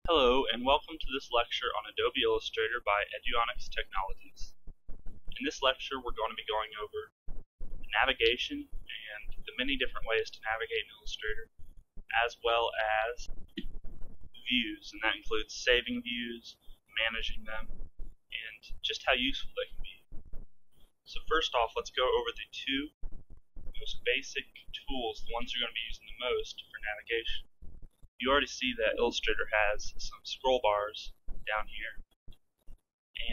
Hello, and welcome to this lecture on Adobe Illustrator by Eduonix Technologies. In this lecture, we're going to be going over navigation and the many different ways to navigate in Illustrator, as well as views, and that includes saving views, managing them, and just how useful they can be. So first off, let's go over the two most basic tools, the ones you're going to be using the most for navigation. You already see that Illustrator has some scroll bars down here,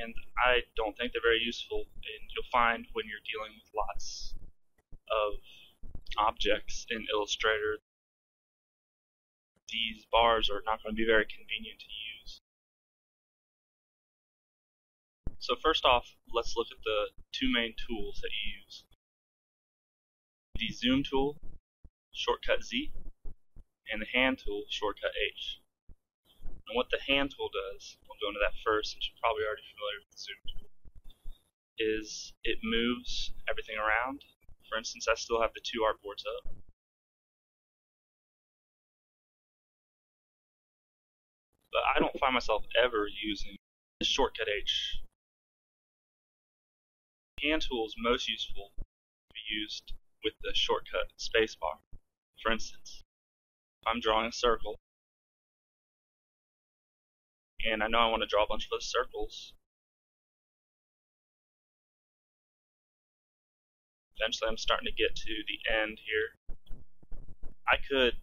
and I don't think they're very useful, and you'll find when you're dealing with lots of objects in Illustrator, these bars are not going to be very convenient to use. So first off, let's look at the two main tools that you use. The Zoom tool, shortcut Z, and the hand tool, shortcut H. And what the hand tool does, we'll go into that first, since you're probably already familiar with the Zoom tool, is it moves everything around. For instance, I still have the two artboards up. But I don't find myself ever using the shortcut H. The hand tool is most useful to be used with the shortcut spacebar. For instance, if I'm drawing a circle, and I know I want to draw a bunch of those circles, eventually I'm starting to get to the end here. I could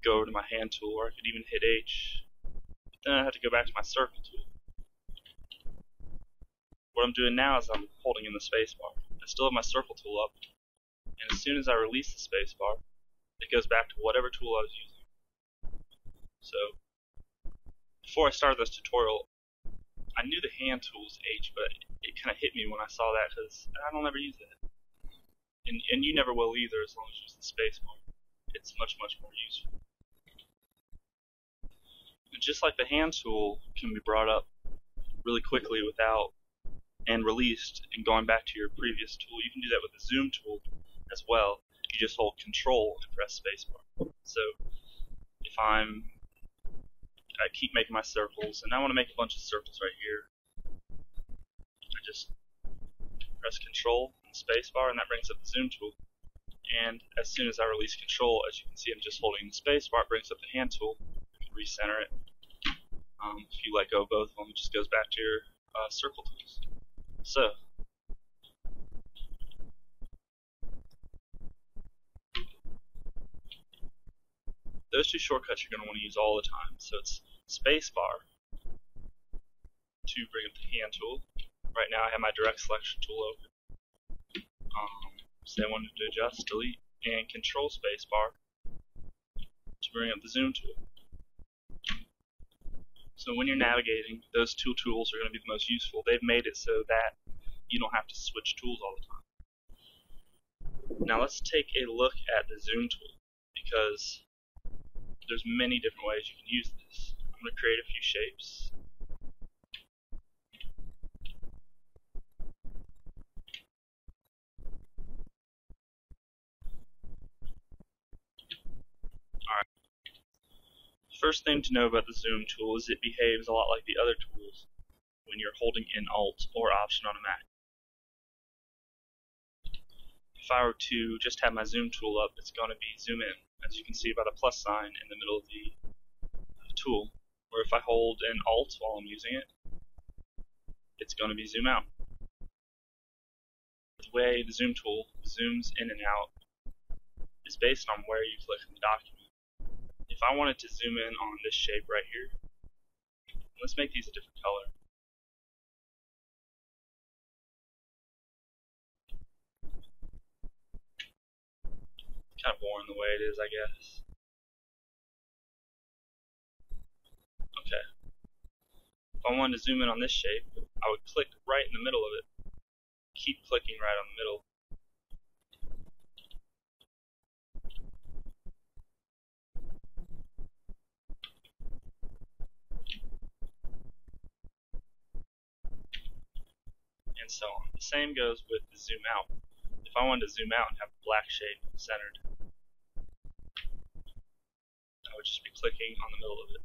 go over to my hand tool, or I could even hit H, but then I have to go back to my circle tool. What I'm doing now is I'm holding in the spacebar. I still have my circle tool up, and as soon as I release the spacebar, it goes back to whatever tool I was using. So, before I started this tutorial, I knew the hand tool was H, but it kind of hit me when I saw that, because I don't ever use that. And you never will either, as long as you use the spacebar. It's much, much more useful. And just like the hand tool can be brought up really quickly and released and going back to your previous tool, you can do that with the Zoom tool as well. You just hold Control and press spacebar. So if I keep making my circles, and I want to make a bunch of circles right here, I just press Control and spacebar, and that brings up the Zoom tool. And as soon as I release Control, as you can see, I'm just holding the spacebar. It brings up the hand tool. You can recenter it. If you let go of both of them, it just goes back to your circle tools. So, those two shortcuts you're going to want to use all the time. So it's spacebar to bring up the hand tool. Right now I have my direct selection tool open. Say I wanted to adjust, delete, and Control spacebar to bring up the Zoom tool. So when you're navigating, those two tools are going to be the most useful. They've made it so that you don't have to switch tools all the time. Now let's take a look at the Zoom tool, because there's many different ways you can use this. I'm going to create a few shapes. Alright. First thing to know about the Zoom tool is it behaves a lot like the other tools when you're holding in Alt or Option on a Mac. If I were to just have my Zoom tool up, it's going to be zoom in, as you can see by the plus sign in the middle of the tool. Or if I hold in Alt while I'm using it, it's going to be zoom out. The way the Zoom tool zooms in and out is based on where you click in the document. If I wanted to zoom in on this shape right here, let's make these a different color. Kind of boring the way it is, I guess. Okay. If I wanted to zoom in on this shape, I would click right in the middle of it. Keep clicking right on the middle. And so on. The same goes with the zoom out. If I wanted to zoom out and have a black shape centered, just be clicking on the middle of it.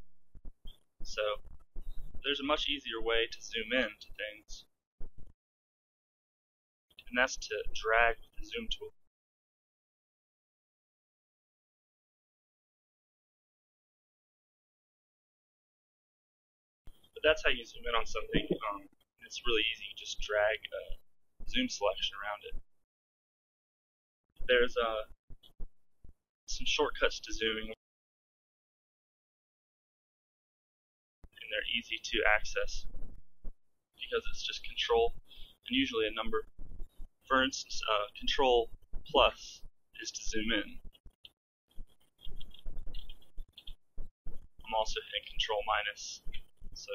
So there's a much easier way to zoom in to things, and that's to drag with the zoom tool. But that's how you zoom in on something. It's really easy. You just drag a zoom selection around it. There's some shortcuts to zooming, and they're easy to access because it's just Control and usually a number. For instance, Control plus is to zoom in. I'm also hitting Control minus, so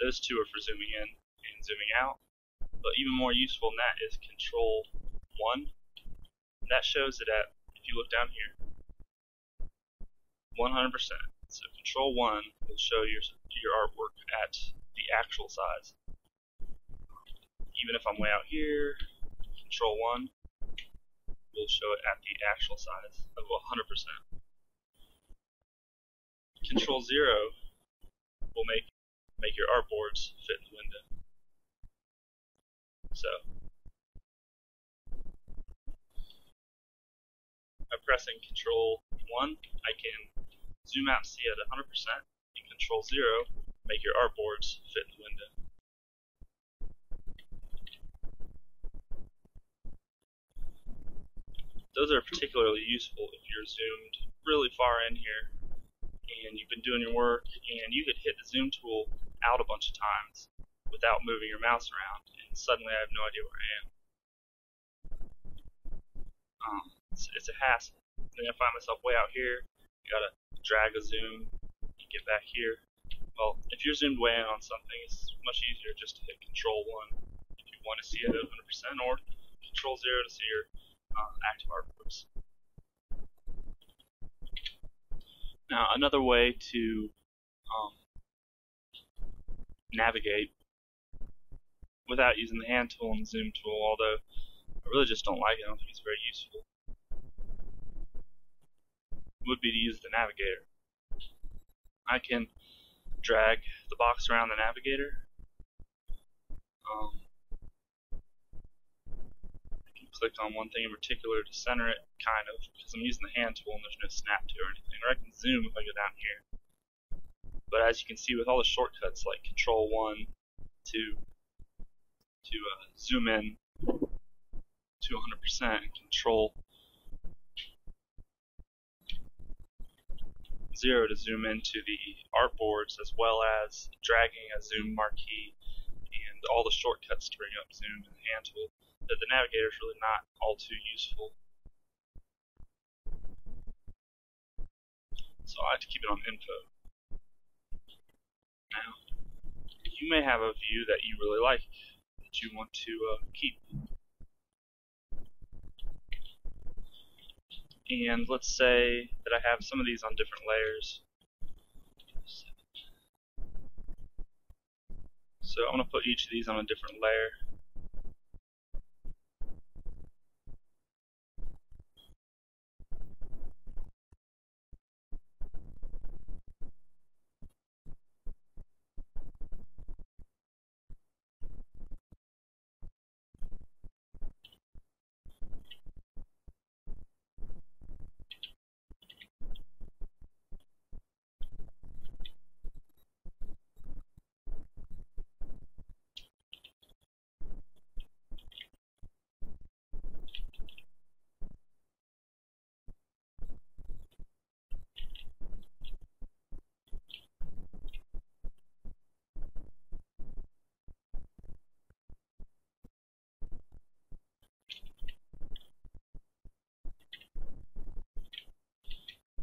those two are for zooming in and zooming out. But even more useful than that is Control 1. That shows it at, if you look down here, 100%. So Control 1 will show your artwork at the actual size. Even if I'm way out here, Control 1 will show it at the actual size of 100%. Control 0 will make your artboards fit in the window. So by pressing Control 1, I can zoom out and see at 100%, and Control 0 make your artboards fit in the window. Those are particularly useful if you're zoomed really far in here and you've been doing your work and you could hit the zoom tool out a bunch of times without moving your mouse around, and suddenly I have no idea where I am. It's a hassle. Then I find myself way out here, you gotta drag a zoom to get back here. Well, if you're zoomed way in on something, it's much easier just to hit Control 1 if you want to see it at 100%, or Control 0 to see your active artboards. Now, another way to navigate without using the hand tool and the zoom tool, although I really just don't like it, I don't think it's very useful, would be to use the navigator. I can drag the box around the navigator. I can click on one thing in particular to center it, kind of, because I'm using the hand tool and there's no snap to it or anything. Or I can zoom if I go down here. But as you can see, with all the shortcuts like Control 1 to zoom in to 100% and Control 0 to zoom into the artboards, as well as dragging a zoom marquee and all the shortcuts to bring up zoom in the hand tool, that the navigator is really not all too useful. So I have to keep it on info. Now, you may have a view that you really like, that you want to keep. And let's say that I have some of these on different layers. So I'm going to put each of these on a different layer.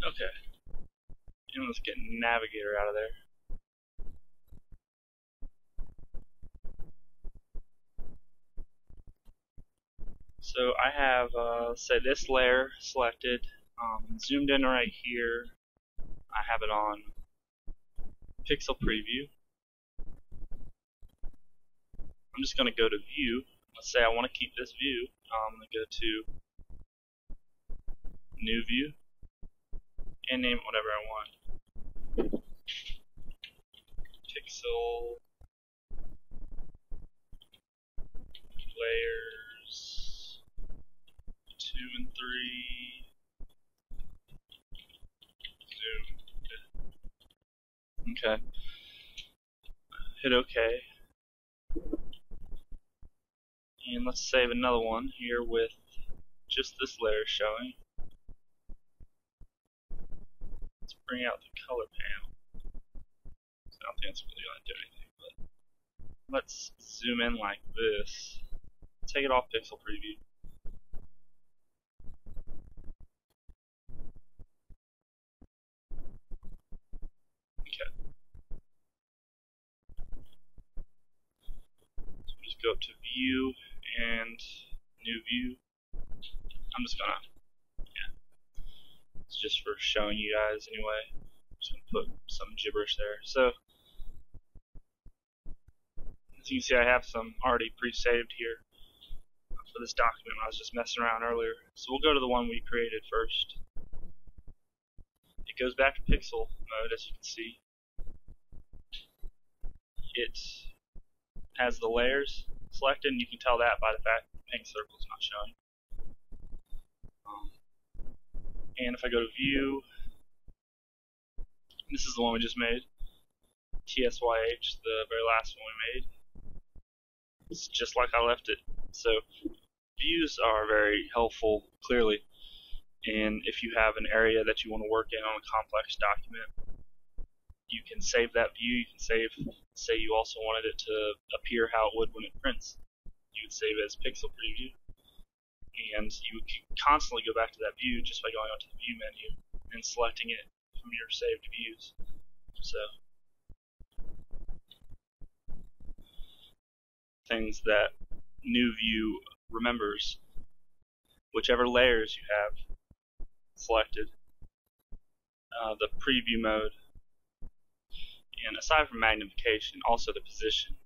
Okay, and let's get Navigator out of there. So I have, say, this layer selected, zoomed in right here. I have it on Pixel Preview. I'm just going to go to View. Let's say I want to keep this view. I'm going to go to New View. and name it whatever I want. Pixel layers 2 and 3 zoom. Okay. Hit OK. And let's save another one here with just this layer showing. Let's bring out the color panel. So I don't think it's really going to do anything, but let's zoom in like this. Take it off pixel preview. Okay. So we'll just go up to view and new view. I'm just gonna, it's just for showing you guys anyway. I'm just gonna put some gibberish there. So as you can see, I have some already pre-saved here for this document when I was just messing around earlier. So we'll go to the one we created first. It goes back to pixel mode, as you can see. It has the layers selected, and you can tell that by the fact the pink circle is not showing. And if I go to view, this is the one we just made, TSYH, the very last one we made. It's just like I left it. So views are very helpful, clearly. And if you have an area that you want to work in on a complex document, you can save that view. You can save, say you also wanted it to appear how it would when it prints. You would save it as pixel preview. And you can constantly go back to that view just by going onto the view menu and selecting it from your saved views. So things that new view remembers, whichever layers you have selected, the preview mode, and aside from magnification, also the position.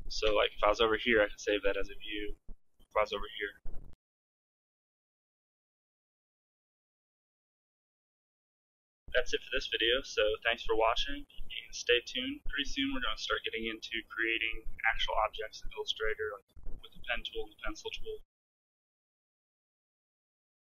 So like if I was over here, I could save that as a view. If I was over here. That's it for this video, so thanks for watching, and stay tuned. Pretty soon we're going to start getting into creating actual objects in Illustrator, like with the pen tool and the pencil tool.